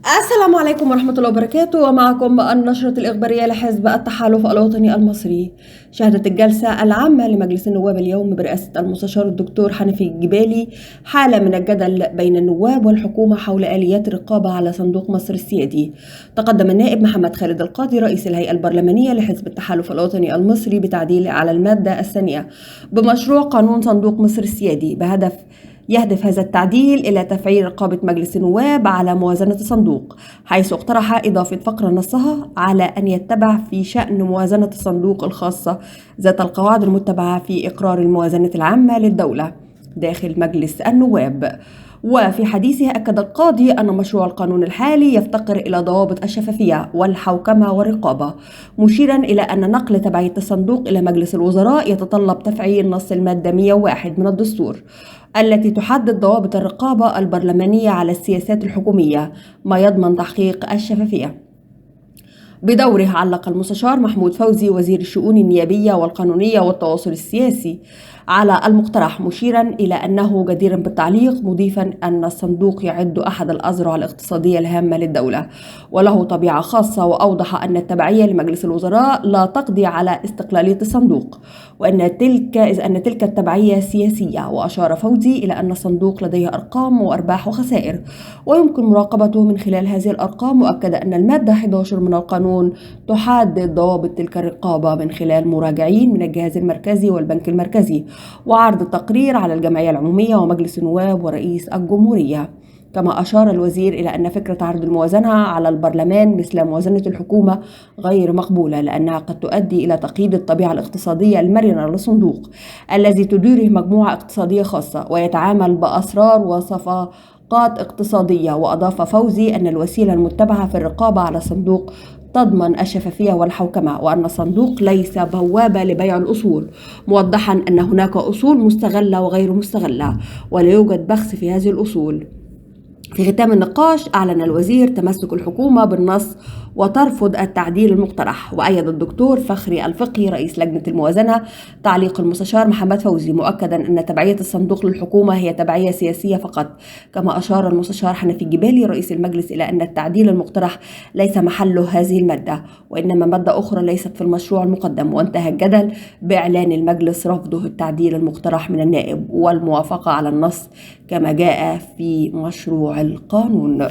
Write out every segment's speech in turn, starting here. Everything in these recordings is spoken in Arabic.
السلام عليكم ورحمة الله وبركاته، ومعكم النشرة الإخبارية لحزب التحالف الوطني المصري. شهدت الجلسة العامة لمجلس النواب اليوم برئاسة المستشار الدكتور حنفي الجبالي حالة من الجدل بين النواب والحكومة حول آليات الرقابة على صندوق مصر السيادي. تقدم النائب محمد خالد القاضي رئيس الهيئة البرلمانية لحزب التحالف الوطني المصري بتعديل على المادة الثانية بمشروع قانون صندوق مصر السيادي يهدف هذا التعديل إلى تفعيل رقابة مجلس النواب على موازنة الصندوق، حيث اقترح إضافة فقرة نصها على أن يتبع في شأن موازنة الصندوق الخاصة ذات القواعد المتبعة في إقرار الموازنة العامة للدولة داخل مجلس النواب. وفي حديثه أكد القاضي أن مشروع القانون الحالي يفتقر إلى ضوابط الشفافية والحوكمة والرقابة، مشيرا إلى أن نقل تبعية الصندوق إلى مجلس الوزراء يتطلب تفعيل نص المادة 101 من الدستور التي تحدد ضوابط الرقابة البرلمانية على السياسات الحكومية، ما يضمن تحقيق الشفافية. بدوره علق المستشار محمود فوزي وزير الشؤون النيابية والقانونية والتواصل السياسي على المقترح، مشيرا إلى أنه جدير بالتعليق، مضيفا أن الصندوق يعد أحد الأذرع الاقتصادية الهامة للدولة وله طبيعة خاصة، وأوضح أن التبعية لمجلس الوزراء لا تقضي على استقلالية الصندوق إذ أن تلك التبعية سياسية. وأشار فوزي إلى أن الصندوق لديه أرقام وأرباح وخسائر ويمكن مراقبته من خلال هذه الأرقام، وأكد أن المادة 11 من القانون تحدد ضوابط تلك الرقابة من خلال مراجعين من الجهاز المركزي والبنك المركزي وعرض التقرير على الجمعية العمومية ومجلس النواب ورئيس الجمهورية. كما أشار الوزير إلى أن فكرة عرض الموازنة على البرلمان مثل موازنة الحكومة غير مقبولة، لأنها قد تؤدي إلى تقييد الطبيعة الاقتصادية المرنة للصندوق الذي تديره مجموعة اقتصادية خاصة ويتعامل بأسرار وصفقات اقتصادية. وأضاف فوزي أن الوسيلة المتبعة في الرقابة على الصندوق تضمن الشفافية والحوكمة، وأن الصندوق ليس بوابة لبيع الأصول، موضحا أن هناك أصول مستغلة وغير مستغلة ولا يوجد بخس في هذه الأصول. في ختام النقاش أعلن الوزير تمسك الحكومة بالنص وترفض التعديل المقترح. وأيد الدكتور فخري الفقي رئيس لجنة الموازنة تعليق المستشار محمد فوزي، مؤكدا أن تبعية الصندوق للحكومة هي تبعية سياسية فقط. كما أشار المستشار حنفي الجبالي رئيس المجلس إلى أن التعديل المقترح ليس محله هذه المادة وإنما مادة أخرى ليست في المشروع المقدم، وانتهى الجدل بإعلان المجلس رفضه التعديل المقترح من النائب والموافقة على النص كما جاء في مشروع القانون.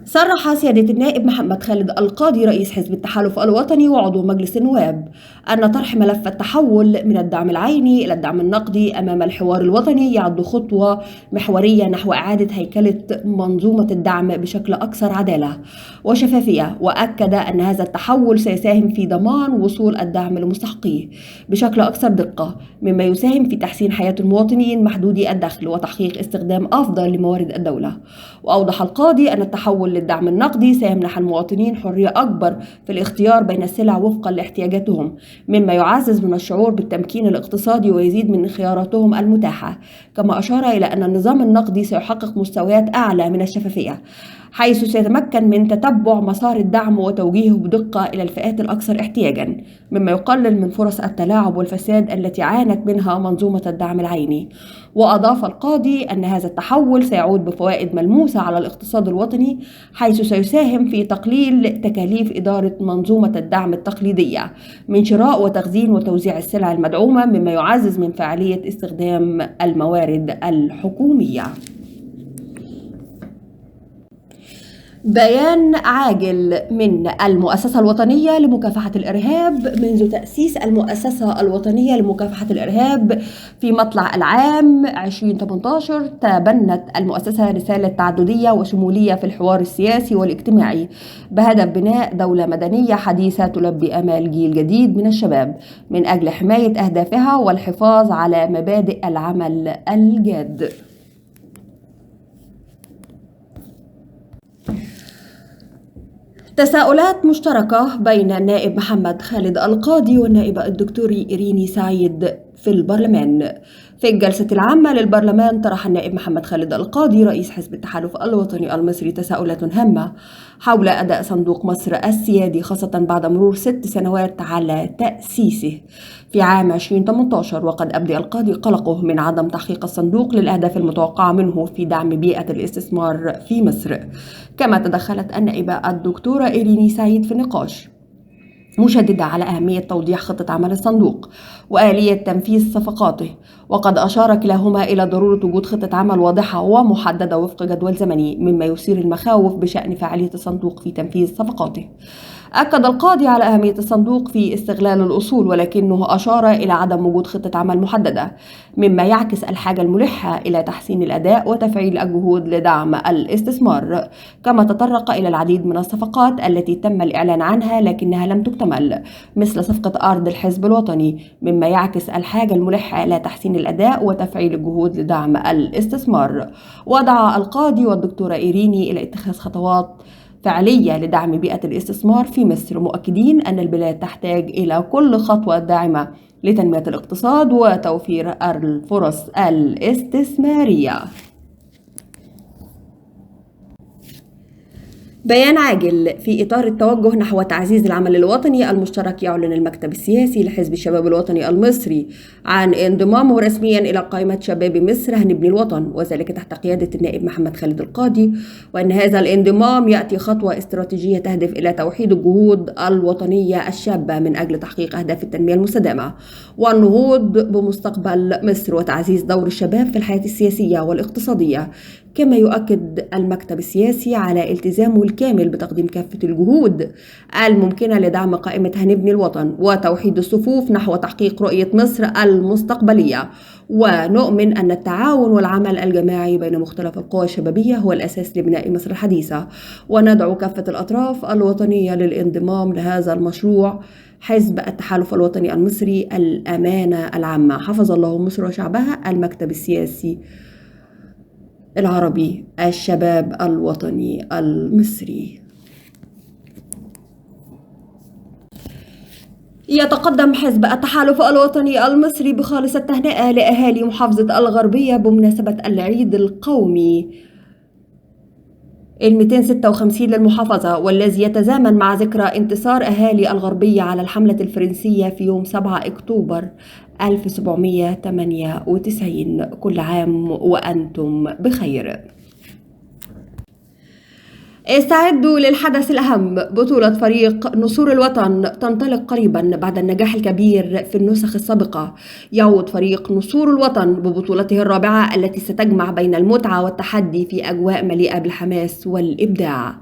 صرح سيادة النائب محمد خالد القاضي رئيس حزب التحالف الوطني وعضو مجلس النواب أن طرح ملف التحول من الدعم العيني إلى الدعم النقدي أمام الحوار الوطني يعد خطوة محورية نحو إعادة هيكلة منظومة الدعم بشكل أكثر عدالة وشفافية. وأكد أن هذا التحول سيساهم في ضمان وصول الدعم لمستحقيه بشكل أكثر دقة، مما يساهم في تحسين حياة المواطنين محدودي الدخل وتحقيق استخدام أفضل لموارد الدولة. وأوضح القاضي أن التحول للدعم النقدي سيمنح المواطنين حرية أكبر في الاختيار بين السلع وفقا لاحتياجاتهم، مما يعزز من الشعور بالتمكين الاقتصادي ويزيد من خياراتهم المتاحة. كما أشار إلى أن النظام النقدي سيحقق مستويات أعلى من الشفافية، حيث سيتمكن من تتبع مسار الدعم وتوجيهه بدقة إلى الفئات الأكثر احتياجاً، مما يقلل من فرص التلاعب والفساد التي عانت منها منظومة الدعم العيني. وأضاف القاضي أن هذا التحول سيعود بفوائد ملموسة على الاقتصاد الوطني، حيث سيساهم في تقليل تكاليف إدارة منظومة الدعم التقليدية من شراء وتخزين وتوزيع السلع المدعومة، مما يعزز من فعالية استخدام الموارد الحكومية. بيان عاجل من المؤسسة الوطنية لمكافحة الإرهاب. منذ تأسيس المؤسسة الوطنية لمكافحة الإرهاب في مطلع العام 2018 تبنت المؤسسة رسالة تعددية وشمولية في الحوار السياسي والاجتماعي بهدف بناء دولة مدنية حديثة تلبي آمال جيل جديد من الشباب من أجل حماية أهدافها والحفاظ على مبادئ العمل الجاد. تساؤلات مشتركة بين النائب محمد خالد القاضي والنائبة الدكتورة إيريني سعيد في البرلمان. في الجلسة العامة للبرلمان طرح النائب محمد خالد القاضي رئيس حزب التحالف الوطني المصري تساؤلات هامة حول أداء صندوق مصر السيادي، خاصة بعد مرور 6 سنوات على تأسيسه في عام 2018، وقد أبدى القاضي قلقه من عدم تحقيق الصندوق للأهداف المتوقعة منه في دعم بيئة الاستثمار في مصر. كما تدخلت النائبة الدكتورة إيريني سعيد في النقاش، مشددة على أهمية توضيح خطة عمل الصندوق وآلية تنفيذ صفقاته، وقد أشار كلاهما إلى ضرورة وجود خطة عمل واضحة ومحددة وفق جدول زمني، مما يثير المخاوف بشأن فعالية الصندوق في تنفيذ صفقاته. أكد القاضي على أهمية الصندوق في استغلال الأصول، ولكنه أشار إلى عدم وجود خطة عمل محددة، مما يعكس الحاجة الملحة إلى تحسين الأداء وتفعيل الجهود لدعم الاستثمار. كما تطرق إلى العديد من الصفقات التي تم الإعلان عنها لكنها لم تكتمل، مثل صفقة أرض الحزب الوطني، مما يعكس الحاجة الملحة إلى تحسين الأداء وتفعيل الجهود لدعم الاستثمار. ودعا القاضي والدكتورة إيريني إلى اتخاذ خطوات فعلية لدعم بيئة الاستثمار في مصر، مؤكدين أن البلاد تحتاج إلى كل خطوة داعمة لتنمية الاقتصاد وتوفير الفرص الاستثمارية. بيان عاجل في إطار التوجه نحو تعزيز العمل الوطني المشترك، يعلن المكتب السياسي لحزب الشباب الوطني المصري عن انضمامه رسميا إلى قائمة شباب مصر هنبني الوطن، وذلك تحت قيادة النائب محمد خالد القاضي، وأن هذا الانضمام يأتي خطوة استراتيجية تهدف إلى توحيد الجهود الوطنية الشابة من أجل تحقيق أهداف التنمية المستدامة والنهوض بمستقبل مصر وتعزيز دور الشباب في الحياة السياسية والاقتصادية. كما يؤكد المكتب السياسي على التزامه الكامل بتقديم كافة الجهود الممكنة لدعم قائمة هنبني الوطن وتوحيد الصفوف نحو تحقيق رؤية مصر المستقبلية، ونؤمن أن التعاون والعمل الجماعي بين مختلف القوى الشبابية هو الأساس لبناء مصر الحديثة، وندعو كافة الأطراف الوطنية للانضمام لهذا المشروع. حزب التحالف الوطني المصري، الأمانة العامة. حفظ الله مصر وشعبها. المكتب السياسي العربي، الشباب الوطني المصري. يتقدم حزب التحالف الوطني المصري بخالص التهنئة لأهالي محافظة الغربية بمناسبة العيد القومي 256 للمحافظة، والذي يتزامن مع ذكرى انتصار أهالي الغربية على الحملة الفرنسية في يوم 7 أكتوبر 1798. كل عام وأنتم بخير. استعدوا للحدث الأهم. بطولة فريق نسور الوطن تنطلق قريبا بعد النجاح الكبير في النسخ السابقة. يعود فريق نسور الوطن ببطولته الرابعة التي ستجمع بين المتعة والتحدي في أجواء مليئة بالحماس والإبداع.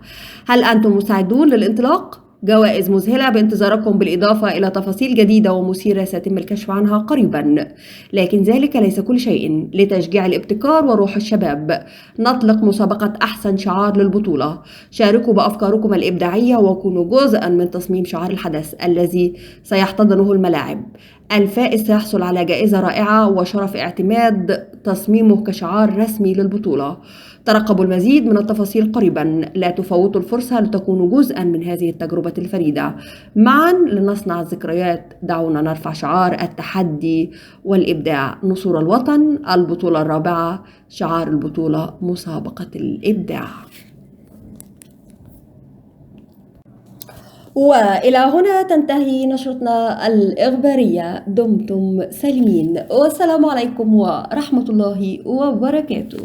هل أنتم مستعدون للانطلاق؟ جوائز مذهلة بانتظاركم، بالإضافة إلى تفاصيل جديدة ومثيرة سيتم الكشف عنها قريبا. لكن ذلك ليس كل شيء. لتشجيع الابتكار وروح الشباب نطلق مسابقة أحسن شعار للبطولة. شاركوا بأفكاركم الإبداعية وكونوا جزءا من تصميم شعار الحدث الذي سيحتضنه الملاعب. الفائز سيحصل على جائزة رائعة وشرف اعتماد تصميمه كشعار رسمي للبطولة. ترقبوا المزيد من التفاصيل قريبا. لا تفوتوا الفرصة لتكونوا جزءا من هذه التجربة الفريدة. معا لنصنع الذكريات. دعونا نرفع شعار التحدي والإبداع. نسور الوطن، البطولة الرابعة. شعار البطولة مسابقة الإبداع. وإلى هنا تنتهي نشرتنا الإخبارية. دمتم سالمين، والسلام عليكم ورحمة الله وبركاته.